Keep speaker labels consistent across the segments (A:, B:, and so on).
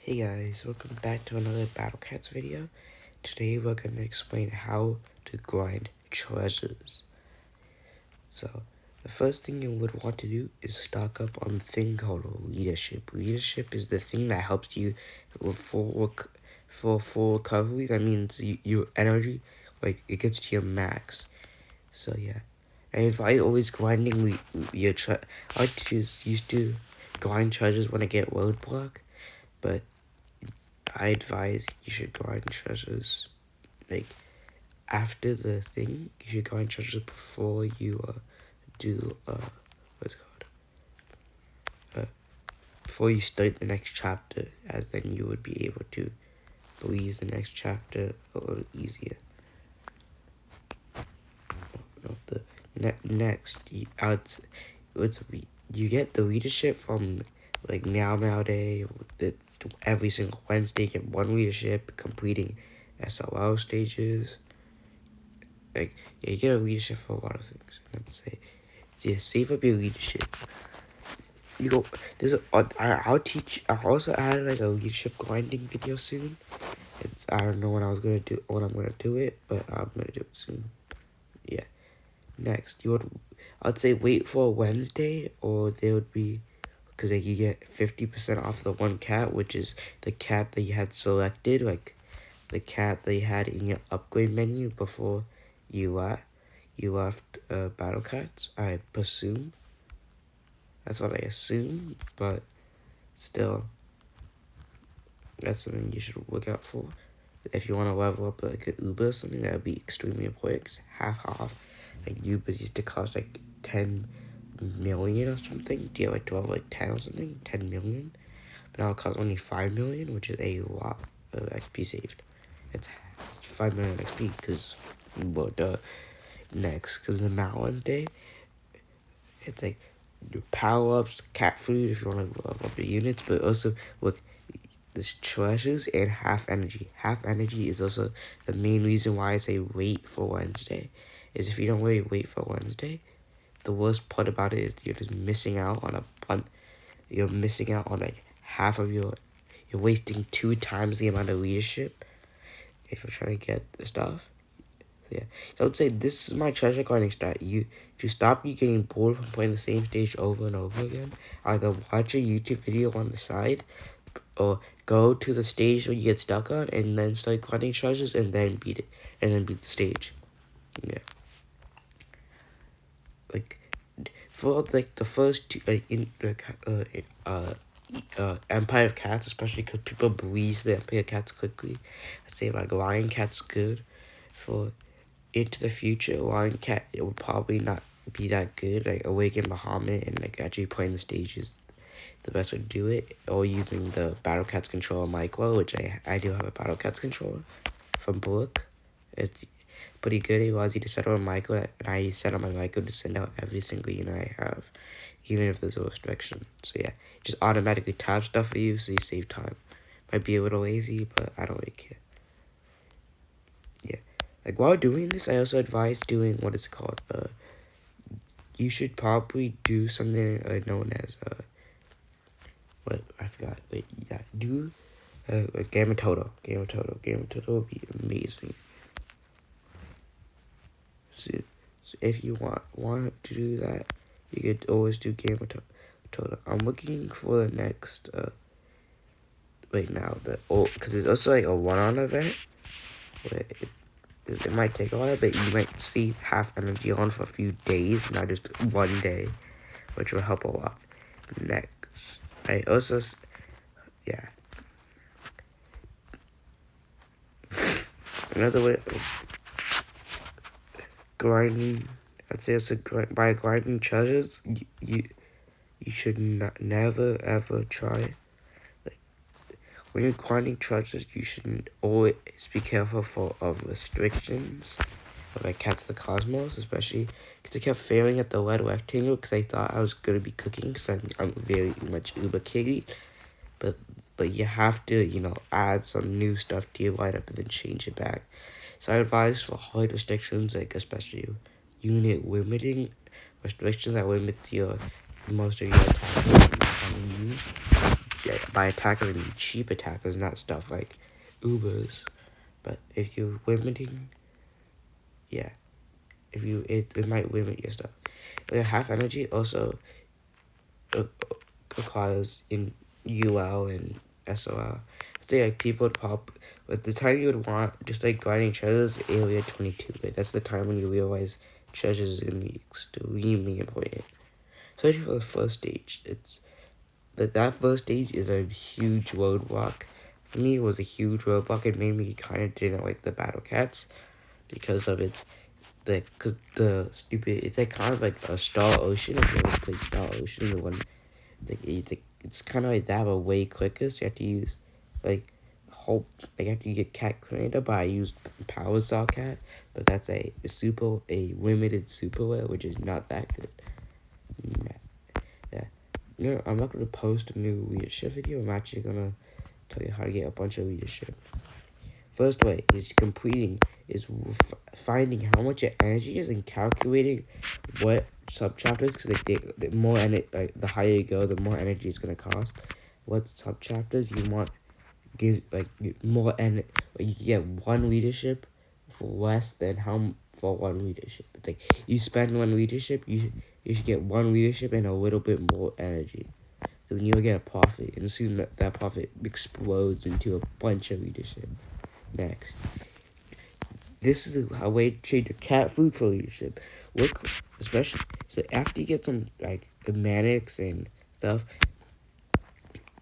A: Hey guys, welcome back to another Battle Cats video. Today we're going to explain how to grind treasures. So, the first thing you would want to do is stock up on a thing called leadership. Leadership is the thing that helps you with full recovery. That means your energy, like, it gets to your max. So yeah. And if I always grinding I like to just used to grind treasures when I get roadblock, but I advise you should grind treasures, like, after the thing. You should grind treasures before you, do, what's it called? Before you start the next chapter, as then you would be able to breeze the next chapter a little easier. Next, you get the leadership from, like, Meow Meow Day. Every single Wednesday, you get one leadership, completing SLL stages. Like, yeah, you get a leadership for a lot of things. Let's say, yeah, save up your leadership. You go. I'll also add like a leadership grinding video soon. I don't know when I'm gonna do it, but I'm gonna do it soon. Yeah. Next, I'd say wait for a Wednesday, or there would be, because like, you get 50% off the one cat, which is the cat that you had selected, like the cat that you had in your upgrade menu before you left Battle Cats. I presume. That's what I assume, but still, that's something you should look out for. If you want to level up like an Uber or something, that would be extremely important, because half off. Like, Ubers used to cost like 10 million or something. Do you have like 12, like 10 or something? 10 million? But now it costs only 5 million, which is a lot of XP saved. It's 5 million XP, because, well, next, because the Mountains Day, it's like your power-ups, cat food if you want to level up your units, but also, look, there's treasures and half energy. Half energy is also the main reason why I say wait for Wednesday. Is if you don't really wait for Wednesday, the worst part about it is you're just missing out on you're missing out on like half of you're wasting 2 times the amount of leadership if you're trying to get the stuff. So yeah, so I would say this is my treasure grinding strat. To stop you getting bored from playing the same stage over and over again, either watch a YouTube video on the side, or go to the stage where you get stuck on, and then start grinding treasures, and then beat it, and then beat the stage. Yeah. Like, for like the first two, like Empire of Cats, especially because people breeze the Empire of Cats quickly. I say like Lion Cat's good. For Into the Future, Lion Cat, it would probably not be that good. Like, Awaken Bahamut and like actually playing the stages, the best way to do it, or using the Battle Cats controller micro, which I do have a Battle Cats controller from Book. It's pretty good. It allows you to set up a micro, and I set up my micro to send out every single unit I have, even if there's a restriction. So yeah, just automatically tab stuff for you, so you save time. Might be a little lazy, but I don't really care. Yeah, like, while doing this, I also advise doing, what is it called? You should probably do something known as what I forgot. Wait, yeah, do Game of Total. Game of Total would be amazing. So if you want to do that, you could always do Game of Total. I'm looking for the next right now, because there's also like a 1-on event where it might take a while, but you might see half energy on for a few days, not just one day, which will help a lot. Next, I also, yeah. Another way of grinding, I'd say it's by grinding treasures, you should never ever try. Like, when you're grinding treasures, you should always be careful of restrictions. Like Cats of the Cosmos, especially because I kept failing at the red rectangle because I thought I was gonna be cooking, because I'm very much uber kitty, but you have to, add some new stuff to your lineup and then change it back. So I advise for hard restrictions, like especially unit limiting restrictions that limits most of your attacks. Yeah, by attackers, I mean cheap attackers, not stuff like Ubers. But if you're limiting, yeah, if you it might limit your stuff. But half energy also requires in UL and SOL. So like people would pop, but the time you would want just like grinding treasures, area 22. Like that's the time when you realize treasures is gonna be extremely important. Especially for the first stage, it's that first stage is a huge roadblock. For me, it was a huge roadblock. It made me kind of didn't like the battle cats because of its cause the stupid. It's like kind of like a Star Ocean. If you ever played Star Ocean, the one it's kind of like that, but way quicker. So you have to use like hope. Like after you get cat creator, but I used power saw cat, but that's a limited super rare, which is not that good. Yeah. No, I'm not gonna post a new leadership video. I'm actually gonna tell you how to get a bunch of leadership. First way is finding how much your energy is and calculating what subchapters, because the more like the higher you go, the more energy it's gonna cost. What subchapters you want gives like more energy. You can get one leadership for less than for one leadership. It's like you spend one leadership, you should get one leadership and a little bit more energy. So then you'll get a profit, and soon that profit explodes into a bunch of leadership. Next, this is a way to change your cat food for leadership. Look, especially so after you get some like manics and stuff,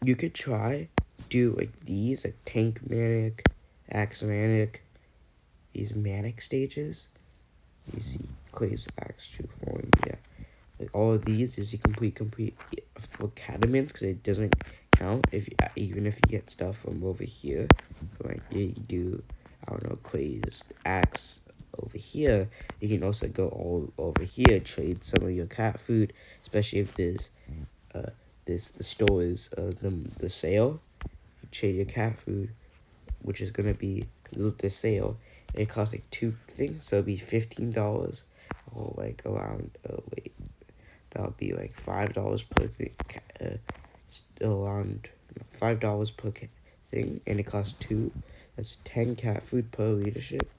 A: you could try do like these like tank manic, axe manic, these manic stages. You see, Clay's axe true form, yeah. Like all of these is you complete for catamins because it doesn't count if you, even if you get stuff from over here. Like you do, I don't know, Clay's axe over here. You can also go all over here, trade some of your cat food, especially if there's the store is the sale. You trade your cat food, which is gonna be the sale. It costs like 2 things, so it'll be $15 or like around that'll be like $5 per thing, around $5 per thing, and it costs 2. That's 10 cat food per leadership.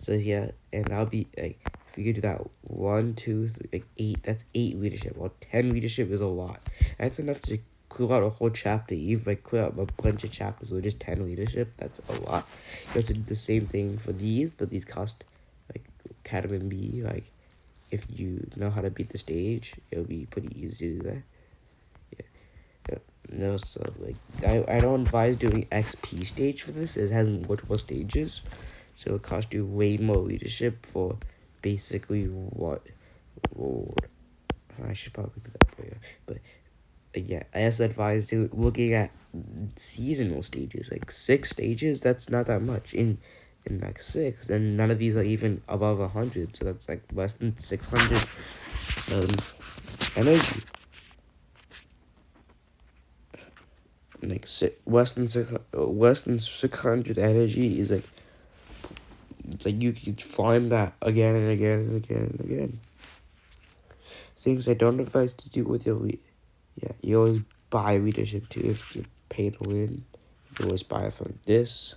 A: So yeah, and that'll be like if you could do that 1, 2, 3, like 8. That's 8 leadership. Well, 10 leadership is a lot. That's enough to clear out a whole chapter. You've like clear out a bunch of chapters with just 10 leadership. That's a lot. You also do the same thing for these, but these cost like Catamin B. Like if you know how to beat the stage, it'll be pretty easy to do that. Yeah. No, so like I don't advise doing XP stage for this. It has multiple stages, so it costs you way more leadership for basically what. Lord, I should probably do that, but yeah, I also advise looking at seasonal stages, like 6 stages. That's not that much in like 6, and none of these are even above 100, so that's like less than 600 energy. Like less than 600 energy is like it's like you can farm that again and again and again and again. Things I don't advise to do with your you always buy leadership too if you pay to win. You always buy it from this.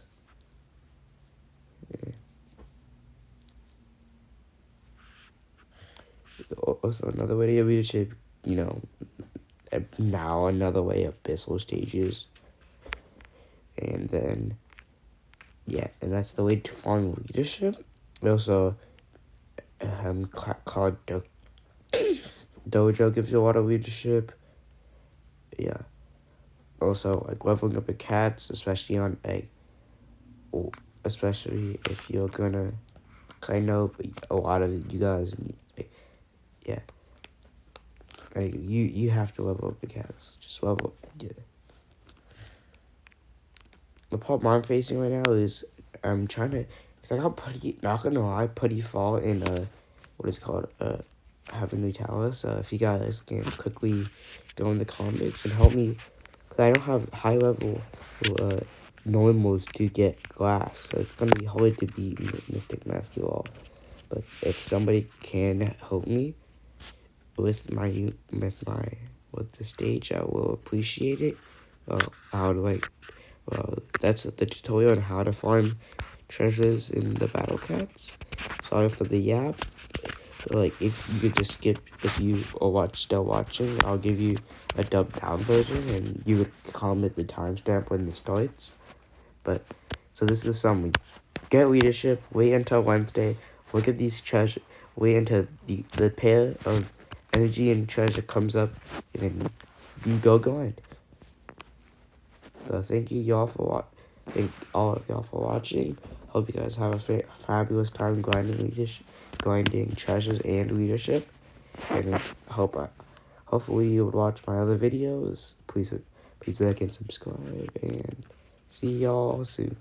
A: Yeah. Also another way to get leadership, now another way abyssal stages. And then and that's the way to farm leadership. Also called Dojo gives you a lot of leadership. Yeah. Also like leveling up your cats, especially on especially if you're gonna, cause I know a lot of you guys like you have to level up your cats. Just level up. Yeah. The problem I'm facing right now is I'm trying to, cause I got not gonna lie, Putty Fall in what is called Heavenly Tower. So if you guys can quickly go in the comments and help me, cause I don't have high level normals to get glass, so it's gonna be hard to beat Mystic Masculine. But if somebody can help me with the stage, I will appreciate it. how do I, that's the tutorial on how to farm treasures in the Battle Cats. Sorry for the yap. So, like, if you could just skip, if you are still watching, I'll give you a dubbed down version, and you would comment the timestamp when it starts. But, so this is the summary. Get leadership, wait until Wednesday, look at these treasure, wait until the pair of energy and treasure comes up, and then you go grind. So thank you y'all for thank all of y'all for watching. Hope you guys have a fabulous time grinding treasures and leadership. And hopefully you would watch my other videos. Please like and subscribe, and see y'all soon.